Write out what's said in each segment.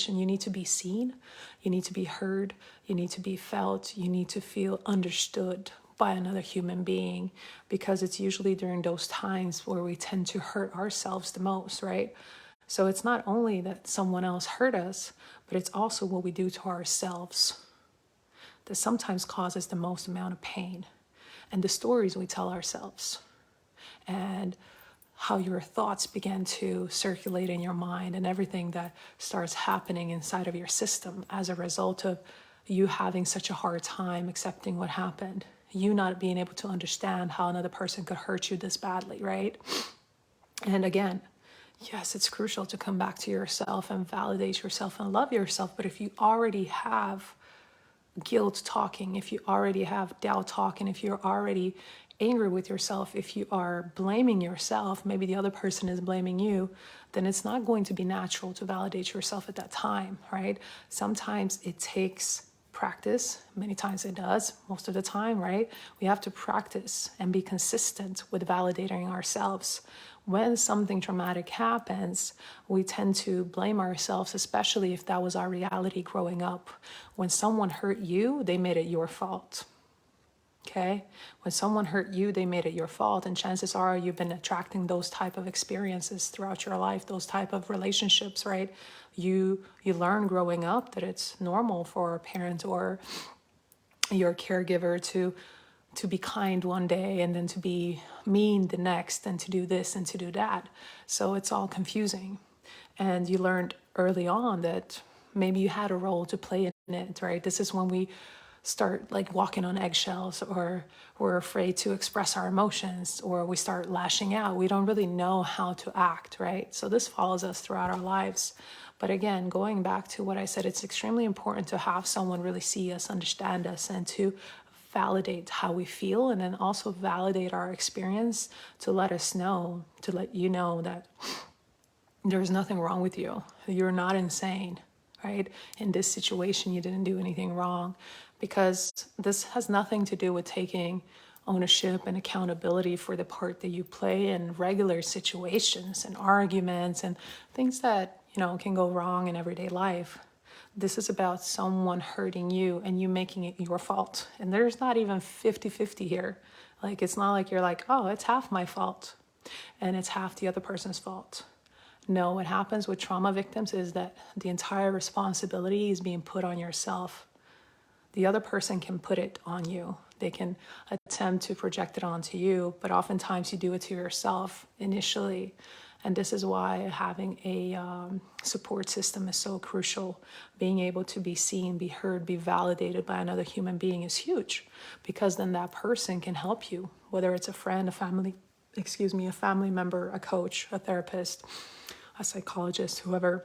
You need to be seen, you need to be heard, you need to be felt, you need to feel understood by another human being, because it's usually during those times where we tend to hurt ourselves the most, right? So it's not only that someone else hurt us, but it's also what we do to ourselves that sometimes causes the most amount of pain. And the stories we tell ourselves, and how your thoughts begin to circulate in your mind, and everything that starts happening inside of your system as a result of you having such a hard time accepting what happened, you not being able to understand how another person could hurt you this badly, right? And again, yes, it's crucial to come back to yourself and validate yourself and love yourself. But if you already have guilt talking, if you already have doubt talking, if you're already angry with yourself, if you are blaming yourself, maybe the other person is blaming you, then it's not going to be natural to validate yourself at that time, right? Sometimes it takes practice. Many times it does, most of the time, right? We have to practice and be consistent with validating ourselves. When something traumatic happens, we tend to blame ourselves, especially if that was our reality growing up. When someone hurt you, they made it your fault. Okay? When someone hurt you, they made it your fault. And chances are you've been attracting those type of experiences throughout your life, those type of relationships, right? You learn growing up that it's normal for a parent or your caregiver to be kind one day and then to be mean the next, and to do this and to do that. So it's all confusing. And you learned early on that maybe you had a role to play in it, right? This is when we start like walking on eggshells, or we're afraid to express our emotions, or we start lashing out. We don't really know how to act, right? So this follows us throughout our lives. But again, going back to what I said, it's extremely important to have someone really see us, understand us, and to validate how we feel, and then also validate our experience, to let us know, to let you know that there's nothing wrong with you. You're not insane, right? In this situation, you didn't do anything wrong, because this has nothing to do with taking ownership and accountability for the part that you play in regular situations and arguments and things that, can go wrong in everyday life. This is about someone hurting you and you making it your fault. And there's not even 50-50 here. Like, it's not like you're like, oh, it's half my fault and it's half the other person's fault. No, what happens with trauma victims is that the entire responsibility is being put on yourself. The other person can put it on you. They can attempt to project it onto you, but oftentimes you do it to yourself initially. And this is why having a support system is so crucial. Being able to be seen, be heard, be validated by another human being is huge, because then that person can help you, whether it's a friend, a family member, a coach, a therapist, a psychologist, whoever.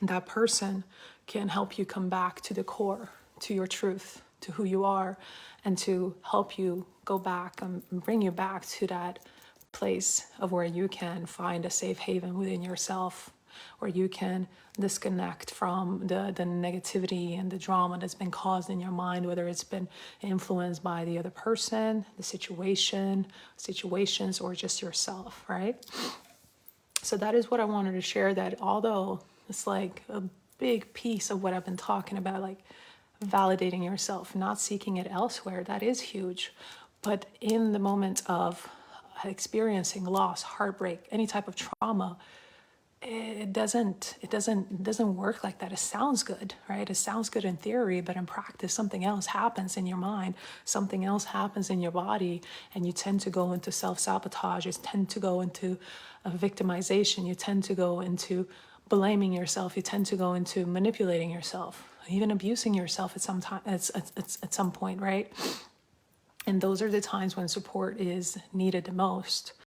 That person can help you come back to the core, to your truth, to who you are, and to help you go back and bring you back to that place of where you can find a safe haven within yourself, where you can disconnect from the negativity and the drama that's been caused in your mind, whether it's been influenced by the other person, the situations, or just yourself, right? So that is what I wanted to share, that although it's like a big piece of what I've been talking about, like validating yourself, not seeking it elsewhere, that is huge. But in the moment of experiencing loss, heartbreak, any type of trauma, it doesn't work like that. It sounds good, right? It sounds good in theory, but in practice, something else happens in your mind, something else happens in your body, and you tend to go into self-sabotage. You tend to go into victimization. You tend to go into blaming yourself. You tend to go into manipulating yourself, even abusing yourself at some point, right? And those are the times when support is needed the most.